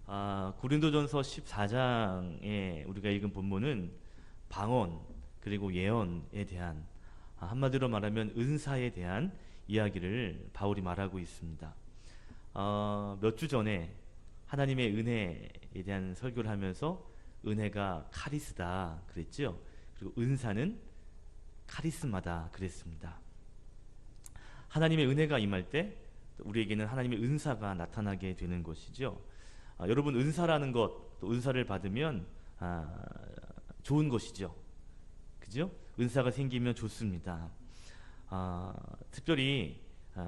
고린도전서 14장에 우리가 읽은 본문은 방언 그리고 예언에 대한, 한마디로 말하면 은사에 대한 이야기를 바울이 말하고 있습니다. 몇 주 전에 하나님의 은혜에 대한 설교를 하면서 은혜가 카리스다 그랬죠. 그리고 은사는 카리스마다 그랬습니다. 하나님의 은혜가 임할 때 우리에게는 하나님의 은사가 나타나게 되는 것이죠. 여러분, 은사라는 것, 또 은사를 받으면 좋은 것이죠. 그죠? 은사가 생기면 좋습니다. 특별히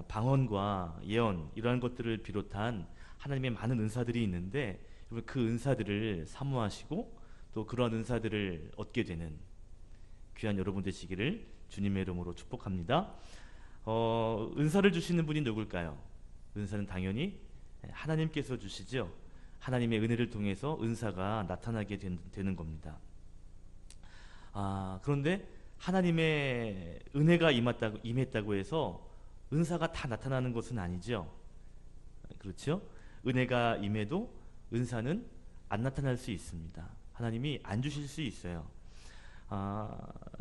방언과 예언 이러한 것들을 비롯한 하나님의 많은 은사들이 있는데, 여러분 그 은사들을 사모하시고 또 그러한 은사들을 얻게 되는 귀한 여러분 되시기를 주님의 이름으로 축복합니다. 은사를 주시는 분이 누굴까요? 은사는 당연히 하나님께서 주시죠. 하나님의 은혜를 통해서 은사가 나타나게 되는 겁니다. 그런데 하나님의 은혜가 임했다고 해서 은사가 다 나타나는 것은 아니죠. 그렇죠? 은혜가 임해도 은사는 안 나타날 수 있습니다. 하나님이 안 주실 수 있어요.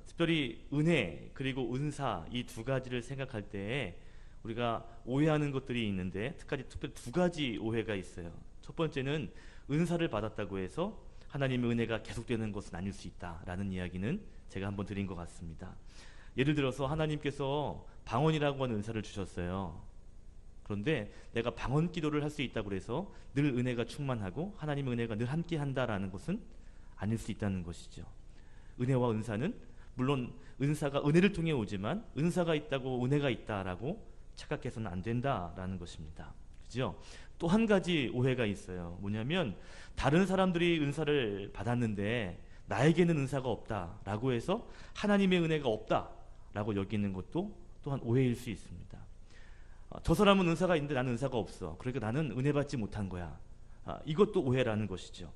특별히 은혜 그리고 은사 이 두 가지를 생각할 때에 우리가 오해하는 것들이 있는데, 특별히 두 가지 오해가 있어요. 첫 번째는 은사를 받았다고 해서 하나님의 은혜가 계속되는 것은 아닐 수 있다라는 이야기는 제가 한번 드린 것 같습니다. 예를 들어서 하나님께서 방언이라고 하는 은사를 주셨어요. 그런데 내가 방언 기도를 할 수 있다고 해서 늘 은혜가 충만하고 하나님의 은혜가 늘 함께 한다라는 것은 아닐 수 있다는 것이죠. 은혜와 은사는, 물론 은사가 은혜를 통해 오지만 은사가 있다고 은혜가 있다라고 착각해서는 안 된다라는 것입니다. 그죠? 또 한 가지 오해가 있어요. 뭐냐면 다른 사람들이 은사를 받았는데 나에게는 은사가 없다라고 해서 하나님의 은혜가 없다라고 여기는 것도 또한 오해일 수 있습니다. 저 사람은 은사가 있는데 나는 은사가 없어, 그러니까 나는 은혜 받지 못한 거야. 이것도 오해라는 것이죠.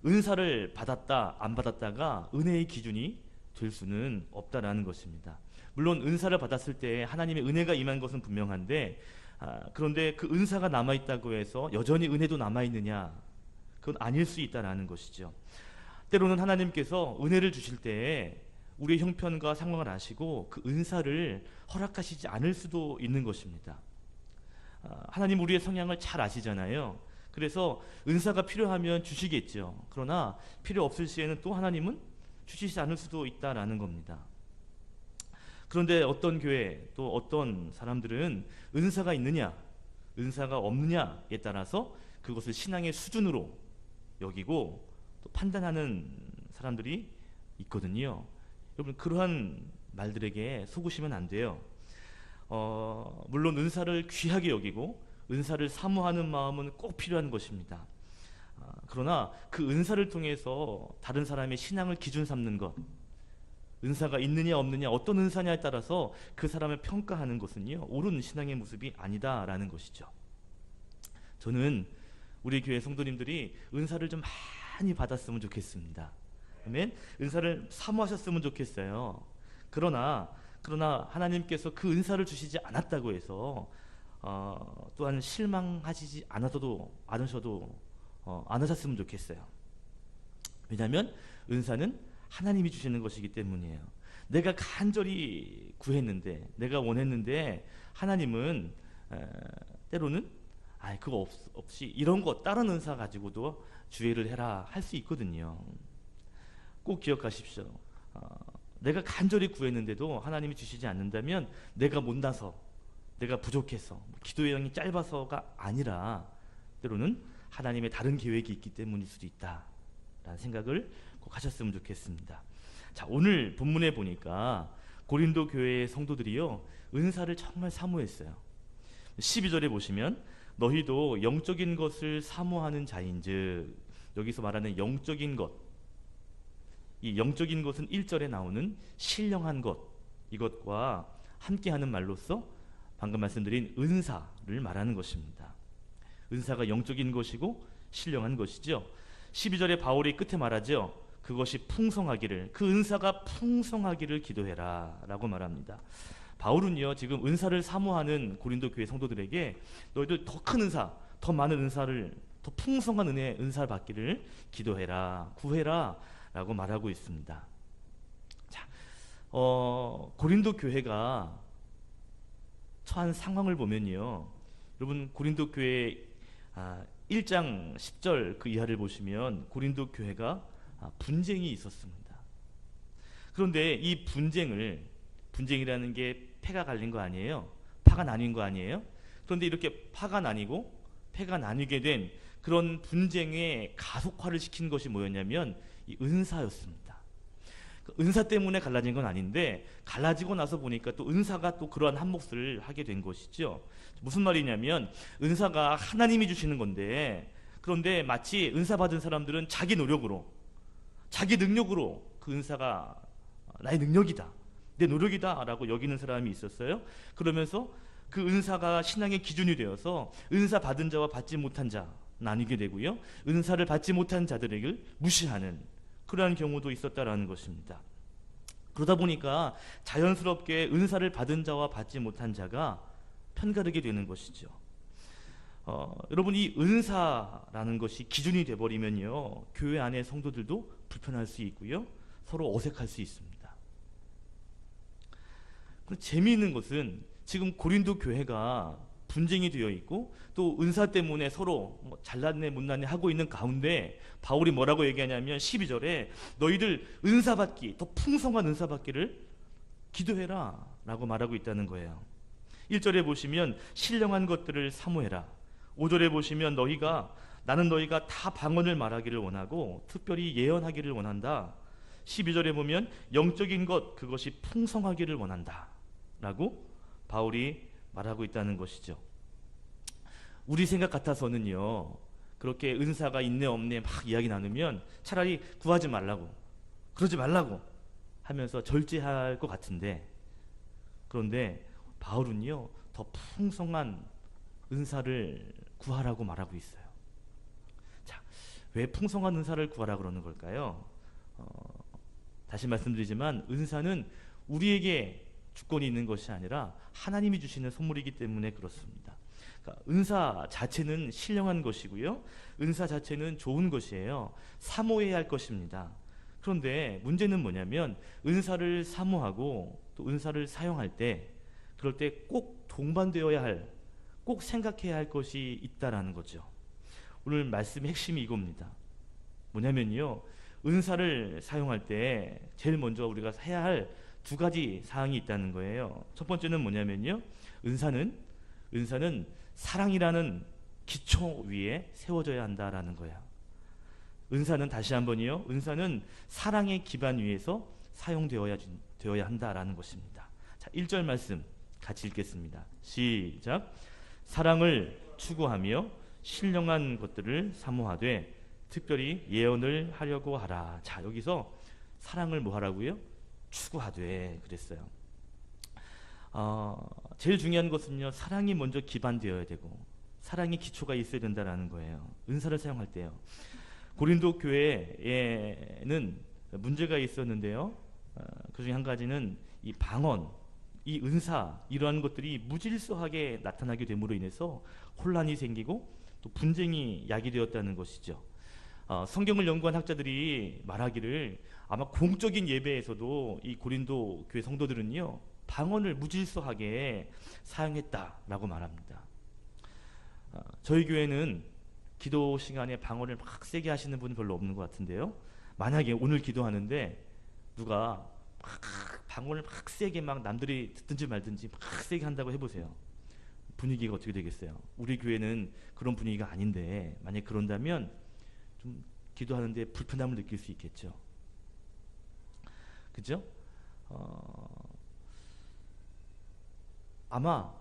은사를 받았다 안 받았다가 은혜의 기준이 될 수는 없다라는 것입니다. 물론 은사를 받았을 때 하나님의 은혜가 임한 것은 분명한데, 그런데 그 은사가 남아있다고 해서 여전히 은혜도 남아있느냐, 그건 아닐 수 있다라는 것이죠. 때로는 하나님께서 은혜를 주실 때에 우리의 형편과 상황을 아시고 그 은사를 허락하시지 않을 수도 있는 것입니다. 하나님 우리의 성향을 잘 아시잖아요. 그래서 은사가 필요하면 주시겠죠. 그러나 필요 없을 시에는 또 하나님은 주시지 않을 수도 있다라는 겁니다. 그런데 어떤 교회, 또 어떤 사람들은 은사가 있느냐 은사가 없느냐에 따라서 그것을 신앙의 수준으로 여기고 또 판단하는 사람들이 있거든요. 여러분, 그러한 말들에게 속으시면 안 돼요. 물론 은사를 귀하게 여기고 은사를 사모하는 마음은 꼭 필요한 것입니다. 그러나 그 은사를 통해서 다른 사람의 신앙을 기준 삼는 것, 은사가 있느냐 없느냐, 어떤 은사냐에 따라서 그 사람을 평가하는 것은요, 옳은 신앙의 모습이 아니다라는 것이죠. 저는 우리 교회 성도님들이 은사를 좀 많이 받았으면 좋겠습니다. 아멘. 은사를 사모하셨으면 좋겠어요. 그러나 하나님께서 그 은사를 주시지 않았다고 해서 또한 실망하시지 않으셔도 않으셨으면 좋겠어요. 왜냐하면 은사는 하나님이 주시는 것이기 때문이에요. 내가 간절히 구했는데, 내가 원했는데 하나님은 때로는 그거 없이 이런 거 다른 은사 가지고도 주의를 해라 할 수 있거든요. 꼭 기억하십시오. 내가 간절히 구했는데도 하나님이 주시지 않는다면 내가 못나서, 내가 부족해서, 기도의 영이 짧아서가 아니라 때로는 하나님의 다른 계획이 있기 때문일 수도 있다라는 생각을 꼭 하셨으면 좋겠습니다. 자, 오늘 본문에 보니까 고린도 교회의 성도들이요, 은사를 정말 사모했어요. 12절에 보시면 너희도 영적인 것을 사모하는 자인즉, 여기서 말하는 영적인 것, 이 영적인 것은 1절에 나오는 신령한 것, 이것과 함께하는 말로서 방금 말씀드린 은사를 말하는 것입니다. 은사가 영적인 것이고 신령한 것이죠. 12절에 바울이 끝에 말하죠. 그것이 풍성하기를, 그 은사가 풍성하기를 기도해라 라고 말합니다. 바울은요, 지금 은사를 사모하는 고린도 교회 성도들에게 너희들 더 큰 은사, 더 많은 은사를, 더 풍성한 은사를 받기를 기도해라, 구해라 라고 말하고 있습니다. 자, 고린도 교회가 처한 상황을 보면요, 여러분 고린도 교회 1장 10절 그 이하를 보시면 고린도 교회가 분쟁이 있었습니다. 그런데 이 분쟁이라는 게 패가 갈린 거 아니에요? 파가 나뉜 거 아니에요? 그런데 이렇게 파가 나뉘고 패가 나뉘게 된 그런 분쟁의 가속화를 시킨 것이 뭐였냐면 이 은사였습니다. 그 은사 때문에 갈라진 건 아닌데, 갈라지고 나서 보니까 또 은사가 또 그러한 한 몫을 하게 된 것이죠. 무슨 말이냐면, 은사가 하나님이 주시는 건데, 그런데 마치 은사 받은 사람들은 자기 노력으로, 자기 능력으로 그 은사가 나의 능력이다, 내 노력이다 라고 여기는 사람이 있었어요. 그러면서 그 은사가 신앙의 기준이 되어서 은사 받은 자와 받지 못한 자 나뉘게 되고요, 은사를 받지 못한 자들에게 무시하는 그러한 경우도 있었다라는 것입니다. 그러다 보니까 자연스럽게 은사를 받은 자와 받지 못한 자가 편가르게 되는 것이죠. 여러분, 이 은사라는 것이 기준이 돼버리면요, 교회 안의 성도들도 불편할 수 있고요, 서로 어색할 수 있습니다. 재미있는 것은 지금 고린도 교회가 분쟁이 되어 있고 또 은사 때문에 서로 잘났네 못났네 하고 있는 가운데 바울이 뭐라고 얘기하냐면 12절에 너희들 은사 받기, 더 풍성한 은사 받기를 기도해라 라고 말하고 있다는 거예요. 1절에 보시면 신령한 것들을 사모해라. 5절에 보시면 나는 너희가 다 방언을 말하기를 원하고 특별히 예언하기를 원한다. 12절에 보면 영적인 것, 그것이 풍성하기를 원한다 라고 바울이 말하고 있다는 것이죠. 우리 생각 같아서는요, 그렇게 은사가 있네 없네 막 이야기 나누면 차라리 구하지 말라고, 그러지 말라고 하면서 절제할 것 같은데, 그런데 바울은요, 더 풍성한 은사를 구하라고 말하고 있어요. 자, 왜 풍성한 은사를 구하라 그러는 걸까요? 다시 말씀드리지만 은사는 우리에게 주권이 있는 것이 아니라 하나님이 주시는 선물이기 때문에 그렇습니다. 그러니까 은사 자체는 신령한 것이고요, 은사 자체는 좋은 것이에요. 사모해야 할 것입니다. 그런데 문제는 뭐냐면 은사를 사모하고 또 은사를 사용할 때, 그럴 때 꼭 동반되어야 할, 꼭 생각해야 할 것이 있다라는 거죠. 오늘 말씀의 핵심이 이겁니다. 뭐냐면요, 은사를 사용할 때 제일 먼저 우리가 해야 할 두 가지 사항이 있다는 거예요. 첫 번째는 뭐냐면요, 은사는 사랑이라는 기초 위에 세워져야 한다라는 거예요. 은사는, 다시 한번요, 은사는 사랑의 기반 위에서 사용되어야 한다라는 것입니다. 자, 1절 말씀 같이 읽겠습니다. 시작. 사랑을 추구하며 신령한 것들을 사모하되 특별히 예언을 하려고 하라. 자, 여기서 사랑을 뭐 하라고요? 추구하되 그랬어요. 제일 중요한 것은요, 사랑이 먼저 기반되어야 되고 사랑의 기초가 있어야 된다는 거예요. 은사를 사용할 때요. 고린도 교회에는 문제가 있었는데요, 그 중에 한 가지는 이 방언, 이 은사, 이러한 것들이 무질서하게 나타나게 됨으로 인해서 혼란이 생기고 또 분쟁이 야기되었다는 것이죠. 성경을 연구한 학자들이 말하기를 아마 공적인 예배에서도 이 고린도 교회 성도들은요, 방언을 무질서하게 사용했다라고 말합니다. 저희 교회는 기도 시간에 방언을 막 세게 하시는 분은 별로 없는 것 같은데요, 만약에 오늘 기도하는데 누가 막 방언을 막 세게, 막 남들이 듣든지 말든지 막 세게 한다고 해보세요. 분위기가 어떻게 되겠어요? 우리 교회는 그런 분위기가 아닌데 만약 그런다면 좀 기도하는데 불편함을 느낄 수 있겠죠. 그죠? 아마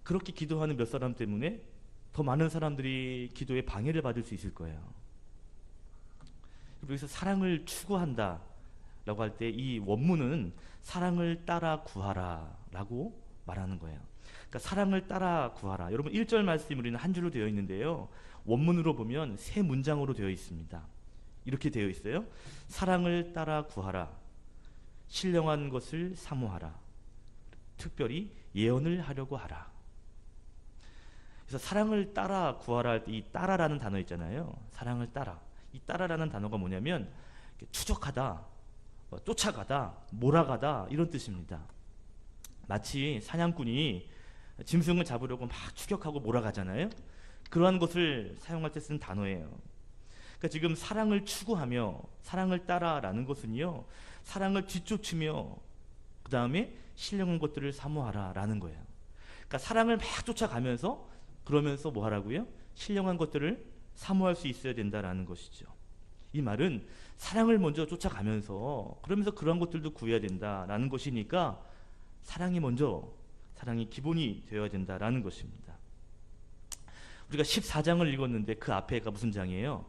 그렇게 기도하는 몇 사람 때문에 더 많은 사람들이 기도에 방해를 받을 수 있을 거예요. 여기서 사랑을 추구한다 라고 할 때 이 원문은 사랑을 따라 구하라 라고 말하는 거예요. 그러니까 사랑을 따라 구하라. 여러분 1절 말씀이 우리는 한 줄로 되어 있는데요, 원문으로 보면 세 문장으로 되어 있습니다. 이렇게 되어 있어요. 사랑을 따라 구하라, 신령한 것을 사모하라, 특별히 예언을 하려고 하라. 그래서 사랑을 따라 구하라 할 때 이 따라라는 단어 있잖아요. 사랑을 따라. 이 따라라는 단어가 뭐냐면 추적하다, 쫓아가다, 몰아가다 이런 뜻입니다. 마치 사냥꾼이 짐승을 잡으려고 막 추격하고 몰아가잖아요. 그러한 것을 사용할 때 쓰는 단어예요. 그러니까 지금 사랑을 추구하며 사랑을 따라라는 것은요, 사랑을 뒤쫓으며 그 다음에 신령한 것들을 사모하라라는 거예요. 그러니까 사랑을 막 쫓아가면서 그러면서 뭐 하라고요? 신령한 것들을 사모할 수 있어야 된다라는 것이죠. 이 말은 사랑을 먼저 쫓아가면서 그러면서 그런 것들도 구해야 된다라는 것이니까 사랑이 먼저, 사랑이 기본이 되어야 된다라는 것입니다. 우리가 14장을 읽었는데 그 앞에가 무슨 장이에요?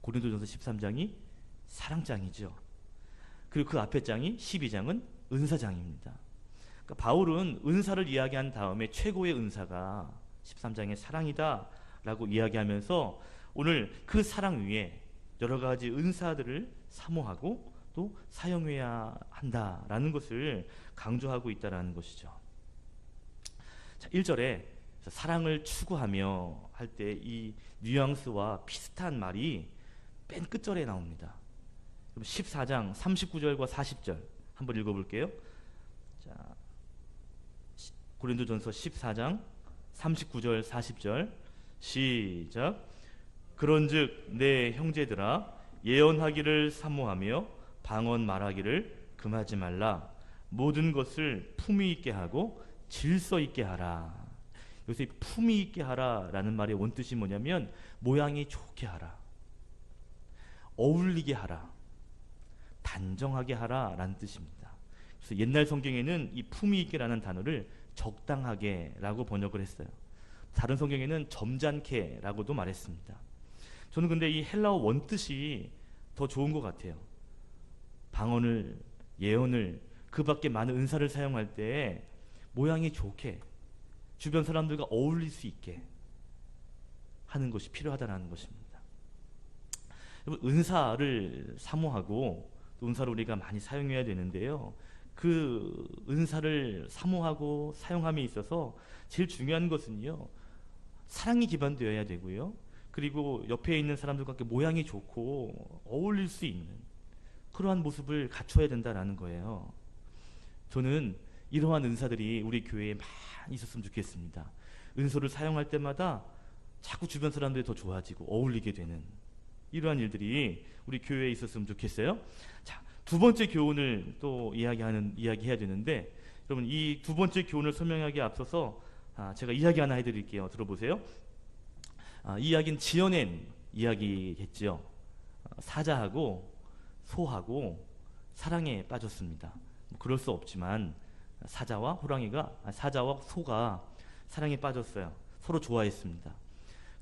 고린도전서 13장이 사랑장이죠. 그리고 그 앞에 장이 12장은 은사장입니다. 그러니까 바울은 은사를 이야기한 다음에 최고의 은사가 13장의 사랑이다 라고 이야기하면서 오늘 그 사랑 위에 여러 가지 은사들을 사모하고 또 사용해야 한다라는 것을 강조하고 있다라는 것이죠. 자, 1절에 사랑을 추구하며 할 때 이 뉘앙스와 비슷한 말이 맨 끝절에 나옵니다. 14장 39절과 40절 한번 읽어볼게요. 자, 고린도전서 14장 39절 40절 시작. 그런즉 내 형제들아 예언하기를 사모하며 방언 말하기를 금하지 말라. 모든 것을 품위 있게 하고 질서 있게 하라. 여기서 품위 있게 하라라는 말의 원뜻이 뭐냐면 모양이 좋게 하라, 어울리게 하라, 단정하게 하라라는 뜻입니다. 그래서 옛날 성경에는 이 품위 있게라는 단어를 적당하게라고 번역을 했어요. 다른 성경에는 점잖게라고도 말했습니다. 저는 근데 이 헬라어 원뜻이 더 좋은 것 같아요. 방언을, 예언을, 그 밖에 많은 은사를 사용할 때 모양이 좋게 주변 사람들과 어울릴 수 있게 하는 것이 필요하다는 것입니다. 여러분, 은사를 사모하고 또 은사를 우리가 많이 사용해야 되는데요, 그 은사를 사모하고 사용함에 있어서 제일 중요한 것은요, 사랑이 기반되어야 되고요, 그리고 옆에 있는 사람들과 함께 모양이 좋고 어울릴 수 있는 그러한 모습을 갖춰야 된다는 거예요. 저는 이러한 은사들이 우리 교회에 많이 있었으면 좋겠습니다. 은사를 사용할 때마다 자꾸 주변 사람들이 더 좋아지고 어울리게 되는 이러한 일들이 우리 교회에 있었으면 좋겠어요. 자, 두 번째 교훈을 또 이야기해야 되는데, 여러분 이 두 번째 교훈을 설명하기에 앞서서 제가 이야기 하나 해드릴게요. 들어보세요. 이 이야기는 지어낸 이야기겠죠. 사자하고 소하고 사랑에 빠졌습니다. 그럴 수 없지만 사자와 소가 사랑에 빠졌어요. 서로 좋아했습니다.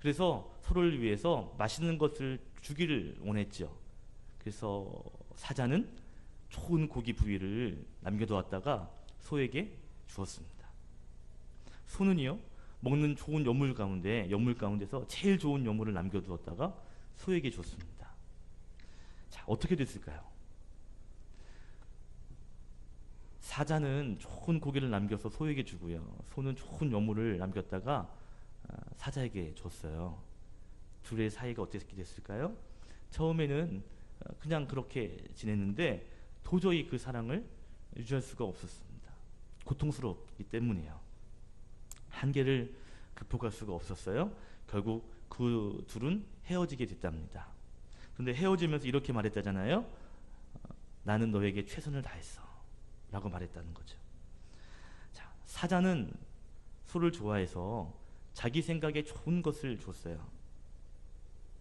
그래서 서로를 위해서 맛있는 것을 주기를 원했죠. 그래서 사자는 좋은 고기 부위를 남겨두었다가 소에게 주었습니다. 소는요, 먹는 좋은 연물 가운데서 제일 좋은 연물을 남겨두었다가 소에게 줬습니다. 자, 어떻게 됐을까요? 사자는 좋은 고기를 남겨서 소에게 주고요, 소는 좋은 연물을 남겼다가 사자에게 줬어요. 둘의 사이가 어떻게 됐을까요? 처음에는 그냥 그렇게 지냈는데 도저히 그 사랑을 유지할 수가 없었습니다. 고통스럽기 때문이에요. 한계를 극복할 수가 없었어요. 결국 그 둘은 헤어지게 됐답니다. 그런데 헤어지면서 이렇게 말했다잖아요. 나는 너에게 최선을 다했어 라고 말했다는 거죠. 자, 사자는 소를 좋아해서 자기 생각에 좋은 것을 줬어요.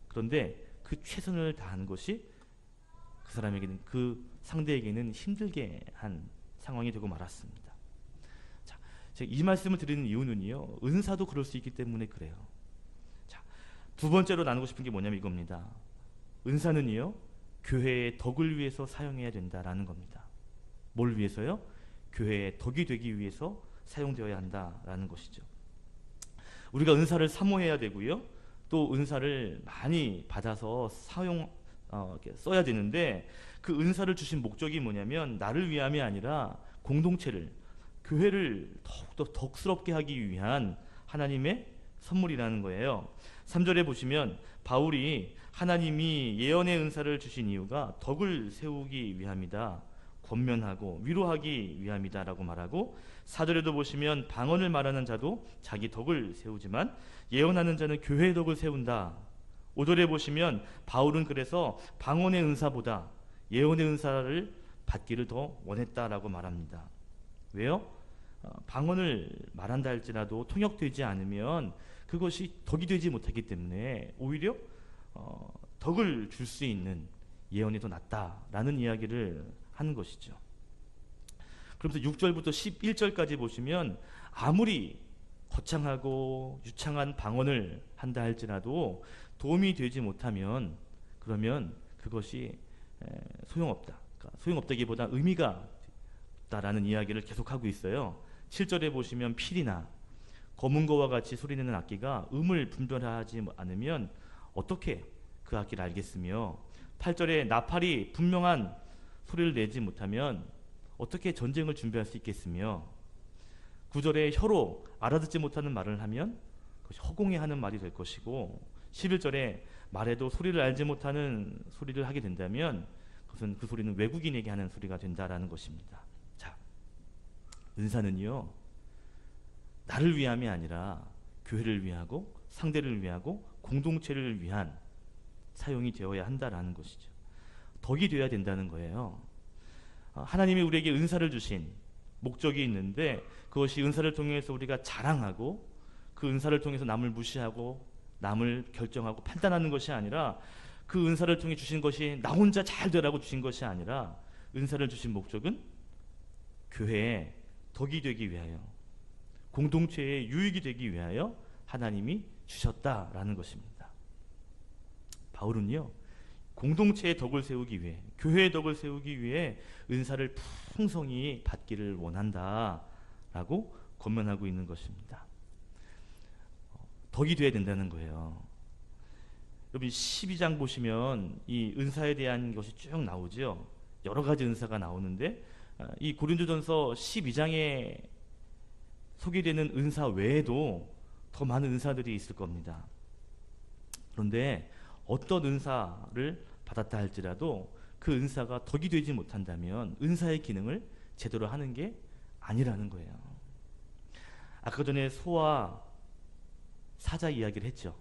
그런데 그 최선을 다한 것이 그 사람에게는, 그 상대에게는 힘들게 한 상황이 되고 말았습니다. 자, 제가 이 말씀을 드리는 이유는요, 은사도 그럴 수 있기 때문에 그래요. 자, 두 번째로 나누고 싶은 게 뭐냐면 이겁니다. 은사는요, 교회의 덕을 위해서 사용해야 된다라는 겁니다. 뭘 위해서요? 교회의 덕이 되기 위해서 사용되어야 한다라는 것이죠. 우리가 은사를 사모해야 되고요, 또 은사를 많이 받아서 써야 되는데, 그 은사를 주신 목적이 뭐냐면 나를 위함이 아니라 공동체를, 교회를 더욱더 덕스럽게 하기 위한 하나님의 선물이라는 거예요. 3절에 보시면 바울이 하나님이 예언의 은사를 주신 이유가 덕을 세우기 위함이다, 권면하고 위로하기 위함이다 라고 말하고, 4절에도 보시면 방언을 말하는 자도 자기 덕을 세우지만 예언하는 자는 교회의 덕을 세운다. 5절에 보시면 바울은 그래서 방언의 은사보다 예언의 은사를 받기를 더 원했다라고 말합니다. 왜요? 방언을 말한다 할지라도 통역되지 않으면 그것이 덕이 되지 못하기 때문에 오히려 덕을 줄 수 있는 예언이 더 낫다라는 이야기를 하는 것이죠. 그러면서 6절부터 11절까지 보시면 아무리 거창하고 유창한 방언을 한다 할지라도 도움이 되지 못하면 그러면 그것이 소용없다. 그러니까 소용없다기보다 의미가 없다라는 이야기를 계속하고 있어요. 7절에 보시면 필이나 검은 거와 같이 소리내는 악기가 음을 분별하지 않으면 어떻게 그 악기를 알겠으며, 8절에 나팔이 분명한 소리를 내지 못하면 어떻게 전쟁을 준비할 수 있겠으며, 9절에 혀로 알아듣지 못하는 말을 하면 그것이 허공에 하는 말이 될 것이고, 11절에 말해도 소리를 알지 못하는 소리를 하게 된다면 그것은 그 소리는 외국인에게 하는 소리가 된다라는 것입니다. 자, 은사는요, 나를 위함이 아니라 교회를 위하고 상대를 위하고 공동체를 위한 사용이 되어야 한다라는 것이죠. 덕이 되어야 된다는 거예요. 하나님이 우리에게 은사를 주신 목적이 있는데 그것이 은사를 통해서 우리가 자랑하고 그 은사를 통해서 남을 무시하고 남을 결정하고 판단하는 것이 아니라, 그 은사를 통해 주신 것이 나 혼자 잘 되라고 주신 것이 아니라 은사를 주신 목적은 교회에 덕이 되기 위하여, 공동체의 유익이 되기 위하여 하나님이 주셨다라는 것입니다. 바울은요, 공동체의 덕을 세우기 위해, 교회의 덕을 세우기 위해 은사를 풍성히 받기를 원한다라고 권면하고 있는 것입니다. 덕이 되어야 된다는 거예요. 여러분 12장 보시면 이 은사에 대한 것이 쭉 나오죠. 여러 가지 은사가 나오는데 이 고린도전서 12장에 소개되는 은사 외에도 더 많은 은사들이 있을 겁니다. 그런데 어떤 은사를 받았다 할지라도 그 은사가 덕이 되지 못한다면 은사의 기능을 제대로 하는 게 아니라는 거예요. 아까 전에 소와 사자 이야기를 했죠.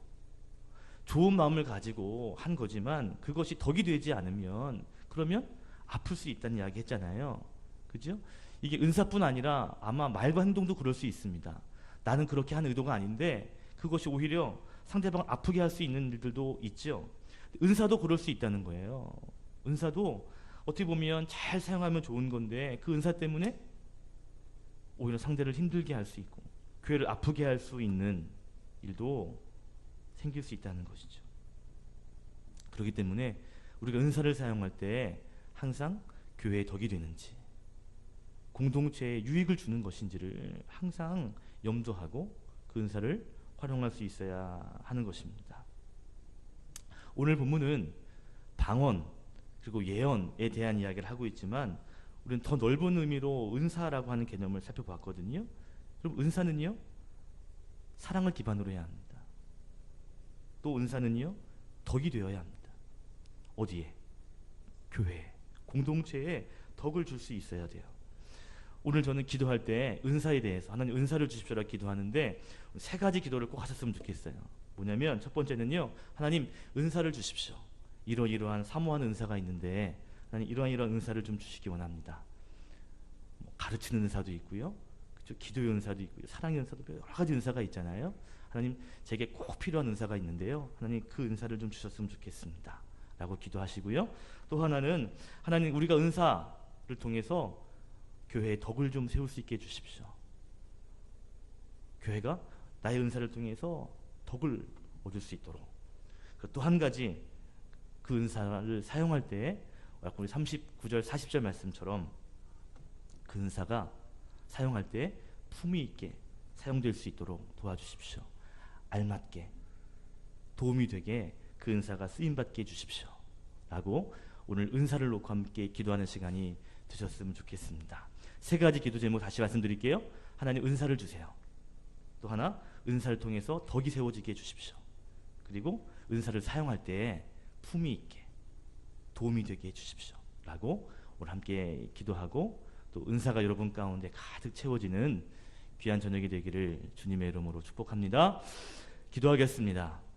좋은 마음을 가지고 한 거지만 그것이 덕이 되지 않으면 그러면 아플 수 있다는 이야기 했잖아요. 그죠? 이게 은사뿐 아니라 아마 말과 행동도 그럴 수 있습니다. 나는 그렇게 하는 의도가 아닌데 그것이 오히려 상대방을 아프게 할 수 있는 일들도 있죠. 은사도 그럴 수 있다는 거예요. 은사도 어떻게 보면 잘 사용하면 좋은 건데 그 은사 때문에 오히려 상대를 힘들게 할 수 있고 교회를 아프게 할 수 있는 일도 생길 수 있다는 것이죠. 그렇기 때문에 우리가 은사를 사용할 때 항상 교회에 덕이 되는지 공동체에 유익을 주는 것인지를 항상 염두하고 그 은사를 활용할 수 있어야 하는 것입니다. 오늘 본문은 방언 그리고 예언에 대한 이야기를 하고 있지만 우리는 더 넓은 의미로 은사라고 하는 개념을 살펴봤거든요. 그럼 은사는요, 사랑을 기반으로 해야 합니다. 또 은사는요, 덕이 되어야 합니다. 어디에? 교회, 공동체에 덕을 줄 수 있어야 돼요. 오늘 저는 기도할 때 은사에 대해서 하나님 은사를 주십시오라 기도하는데 세 가지 기도를 꼭 하셨으면 좋겠어요. 뭐냐면 첫 번째는요, 하나님 은사를 주십시오. 이러이러한 사모하는 은사가 있는데 하나님 이러한 은사를 좀 주시기 원합니다. 가르치는 은사도 있고요, 그렇죠? 기도의 은사도 있고요, 사랑의 은사도 여러 가지 은사가 있잖아요. 하나님 제게 꼭 필요한 은사가 있는데요, 하나님 그 은사를 좀 주셨으면 좋겠습니다 라고 기도하시고요. 또 하나는 하나님 우리가 은사를 통해서 교회에 덕을 좀 세울 수 있게 해주십시오. 교회가 나의 은사를 통해서 덕을 얻을 수 있도록. 또 한 가지, 그 은사를 사용할 때 우리 39절 40절 말씀처럼 그 은사가 사용할 때 품위 있게 사용될 수 있도록 도와주십시오. 알맞게 도움이 되게 그 은사가 쓰임받게 해주십시오 라고 오늘 은사를 놓고 함께 기도하는 시간이 되셨으면 좋겠습니다. 세 가지 기도 제목 다시 말씀드릴게요. 하나님 은사를 주세요. 또 하나, 은사를 통해서 덕이 세워지게 해주십시오. 그리고 은사를 사용할 때 품위 있게 도움이 되게 해주십시오 라고 오늘 함께 기도하고, 또 은사가 여러분 가운데 가득 채워지는 귀한 저녁이 되기를 주님의 이름으로 축복합니다. 기도하겠습니다.